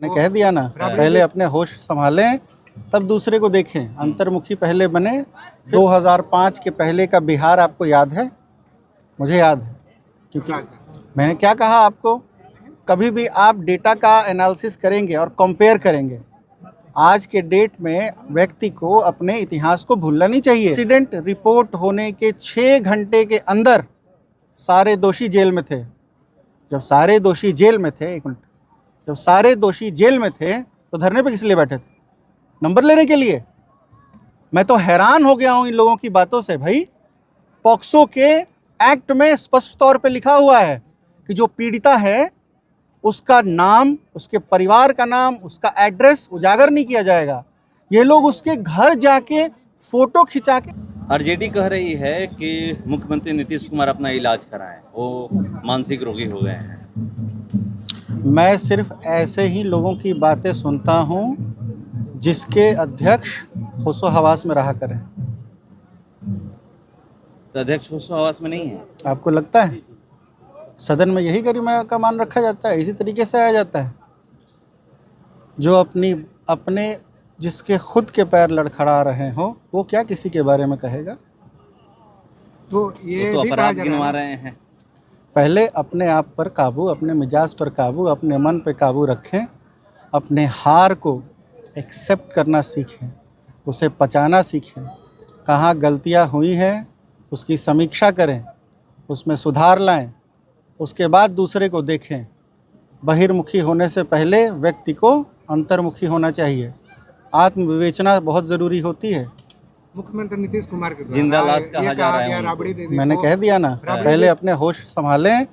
ने कह दिया ना, पहले अपने होश संभालें तब दूसरे को देखें, अंतर्मुखी पहले बने। 2005 के पहले का बिहार आपको याद है? मुझे याद है, क्योंकि मैंने क्या कहा आपको, कभी भी आप डेटा का एनालिसिस करेंगे और कंपेयर करेंगे, आज के डेट में व्यक्ति को अपने इतिहास को भूलना नहीं चाहिए। इंसिडेंट रिपोर्ट होने के 6 घंटे के अंदर सारे दोषी जेल में थे। जब सारे दोषी जेल में थे, एक मिनट, जब सारे दोषी जेल में थे तो धरने पे किस लिए बैठे थे? नंबर लेने के लिए। मैं तो हैरान हो गया हूं इन लोगों की बातों से। भाई, पॉक्सो के एक्ट में स्पष्ट तौर पे लिखा हुआ है कि जो पीड़िता है उसका नाम, उसके परिवार का नाम, उसका एड्रेस उजागर नहीं किया जाएगा। ये लोग उसके घर जाके फोटो खिंचा के। आरजेडी कह रही है कि मुख्यमंत्री नीतीश कुमार अपना इलाज कराएं, वो मानसिक रोगी हो गए हैं। मैं सिर्फ ऐसे ही लोगों की बातें सुनता हूं जिसके अध्यक्ष होशो हवास में रहा करें। तो अध्यक्ष होशो हवास में नहीं है? आपको लगता है सदन में यही गरिमा का मान रखा जाता है, इसी तरीके से आया जाता है? जो अपने जिसके खुद के पैर लड़खड़ा रहे हो वो क्या किसी के बारे में कहेगा? तो ये तो अपराध गिनवा रहे हैं। पहले अपने आप पर काबू, अपने मिजाज पर काबू, अपने मन पे काबू रखें, अपने हार को एक्सेप्ट करना सीखें, उसे पचाना सीखें। कहाँ गलतियाँ हुई हैं उसकी समीक्षा करें, उसमें सुधार लाएं, उसके बाद दूसरे को देखें। बहिर्मुखी होने से पहले व्यक्ति को अंतर्मुखी होना चाहिए। आत्मविवेचना बहुत ज़रूरी होती है। मुख्यमंत्री नीतीश कुमार के जिंदा लाश कहा जा रहा है राबड़ी देवी मैंने कह दिया ना, पहले अपने होश संभालें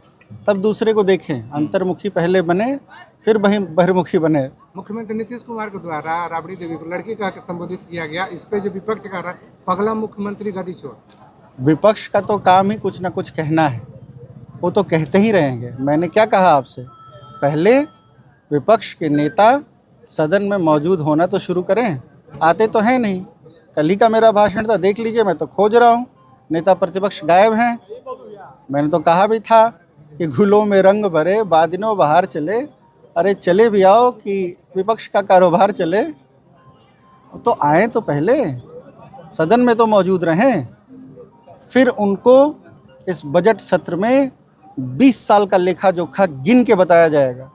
तब दूसरे को देखें। अंतर्मुखी पहले बने फिर बहिर्मुखी बने। मुख्यमंत्री नीतीश कुमार के द्वारा राबड़ी देवी को लड़की कह के संबोधित किया गया। इस पे जो विपक्ष कह रहा है पगला मुख्यमंत्री गदी छोड़। विपक्ष का तो काम ही कुछ ना कुछ कहना है, वो तो कहते ही रहेंगे। मैंने क्या कहा आपसे, पहले विपक्ष के नेता सदन में मौजूद होना तो शुरू करें। आते तो हैं नहीं। कल ही का मेरा भाषण था, देख लीजिए, मैं तो खोज रहा हूँ। नेता प्रतिपक्ष गायब हैं। मैंने तो कहा भी था कि गुलों में रंग भरे बादलों बाहर चले। अरे चले भी आओ कि विपक्ष का कारोबार चले। तो आए तो पहले सदन में तो मौजूद रहें, फिर उनको इस बजट सत्र में 20 साल का लेखा जोखा गिन के बताया जाएगा।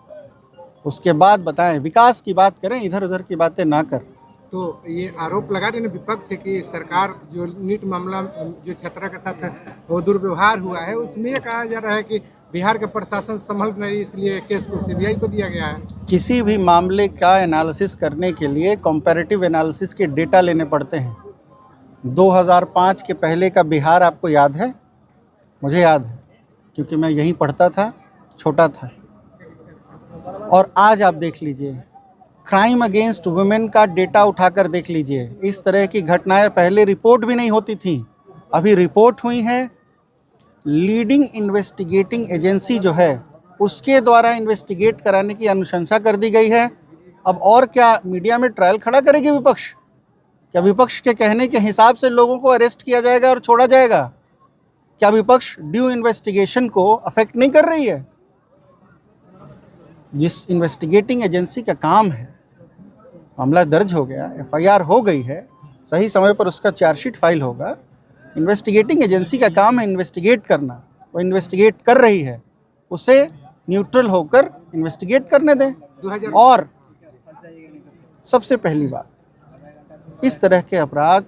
उसके बाद बताएं, विकास की बात करें, इधर उधर की बातें ना कर। तो ये आरोप लगा रहे हैं विपक्ष से कि सरकार जो नीट मामला जो छात्रा के साथ वो दुर्व्यवहार हुआ है उसमें ये कहा जा रहा है कि बिहार का प्रशासन संभल नहीं, इसलिए केस को सीबीआई को दिया गया है। किसी भी मामले का एनालिसिस करने के लिए कंपैरेटिव एनालिसिस के डेटा लेने पड़ते हैं। 2005 के पहले का बिहार आपको याद है? मुझे याद है, क्योंकि मैं यहीं पढ़ता था, छोटा था। और आज आप देख लीजिए, क्राइम अगेंस्ट वुमेन का डेटा उठाकर देख लीजिए। इस तरह की घटनाएं पहले रिपोर्ट भी नहीं होती थी, अभी रिपोर्ट हुई हैं। लीडिंग इन्वेस्टिगेटिंग एजेंसी जो है उसके द्वारा इन्वेस्टिगेट कराने की अनुशंसा कर दी गई है। अब और क्या मीडिया में ट्रायल खड़ा करेगी विपक्ष? क्या विपक्ष के कहने के हिसाब से लोगों को अरेस्ट किया जाएगा और छोड़ा जाएगा? क्या विपक्ष ड्यू इन्वेस्टिगेशन को अफेक्ट नहीं कर रही है? जिस इन्वेस्टिगेटिंग एजेंसी का काम है, मामला दर्ज हो गया, एफआईआर हो गई है, सही समय पर उसका चार्जशीट फाइल होगा। इन्वेस्टिगेटिंग एजेंसी का काम है इन्वेस्टिगेट करना, वो इन्वेस्टिगेट कर रही है, उसे न्यूट्रल होकर इन्वेस्टिगेट करने दें। और सबसे पहली बात, इस तरह के अपराध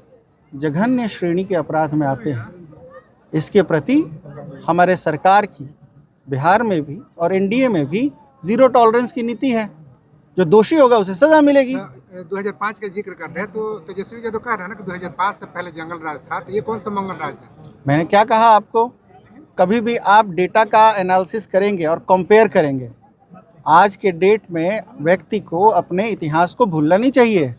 जघन्य श्रेणी के अपराध में आते हैं। इसके प्रति हमारे सरकार की बिहार में भी और एनडीए में भी जीरो टॉलरेंस की नीति है। जो दोषी होगा उसे सजा मिलेगी। 2005 का जिक्र कर रहे हैं तो तेजस्वी जी तो कह रहे हैं ना कि 2005 से पहले जंगल राज था, तो ये कौन सा मंगल राज था? मैंने क्या कहा आपको, कभी भी आप डेटा का एनालिसिस करेंगे और कंपेयर करेंगे, आज के डेट में व्यक्ति को अपने इतिहास को भूलना नहीं चाहिए।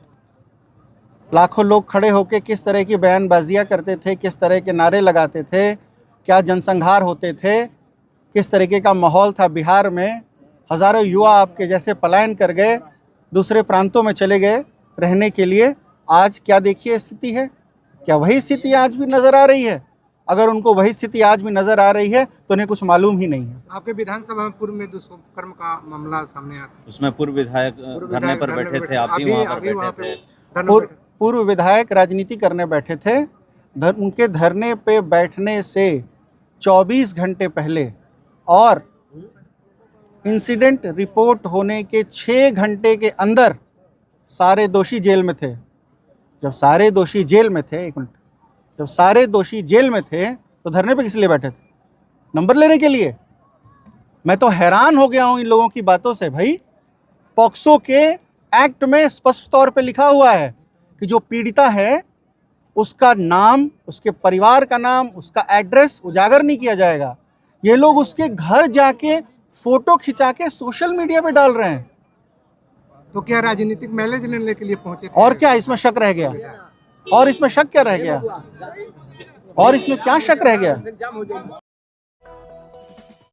लाखों लोग खड़े होकर किस तरह की बयानबाजियाँ करते थे, किस तरह के नारे लगाते थे, क्या जनसंहार होते थे, किस तरीके का माहौल था बिहार में। हज़ारों युवा आपके जैसे पलायन कर गए, दूसरे प्रांतों में चले गए रहने के लिए। आज क्या देखिए स्थिति है, क्या वही स्थिति आज भी नज़र आ रही है? अगर उनको वही स्थिति आज भी नजर आ रही है तो उन्हें कुछ मालूम ही नहीं है। आपके विधानसभा में पूर्व में दुष्कर्म का मामला सामने आया था। उसमें पूर्व विधायक धरने पर बैठे थे, आप भी वहाँ पर बैठे थे। धरने पे पूर्व विधायक राजनीति करने बैठे थे। उनके धरने पे बैठने से 24 घंटे पहले और इंसिडेंट रिपोर्ट होने के 6 घंटे के अंदर सारे दोषी जेल में थे। जब सारे दोषी जेल में थे, एक मिनट, जब सारे दोषी जेल में थे तो धरने पे किस लिए बैठे थे? नंबर लेने के लिए। मैं तो हैरान हो गया हूं इन लोगों की बातों से। भाई, पॉक्सो के एक्ट में स्पष्ट तौर पे लिखा हुआ है कि जो पीड़िता है उसका नाम, उसके परिवार का नाम, उसका एड्रेस उजागर नहीं किया जाएगा। ये लोग उसके घर जाके फोटो खिंचा के सोशल मीडिया पे डाल रहे हैं। तो क्या राजनीतिक माइलेज लेने के लिए पहुंचे थे? और क्या इसमें शक रह गया? और इसमें शक क्या रह गया? और इसमें क्या शक रह गया?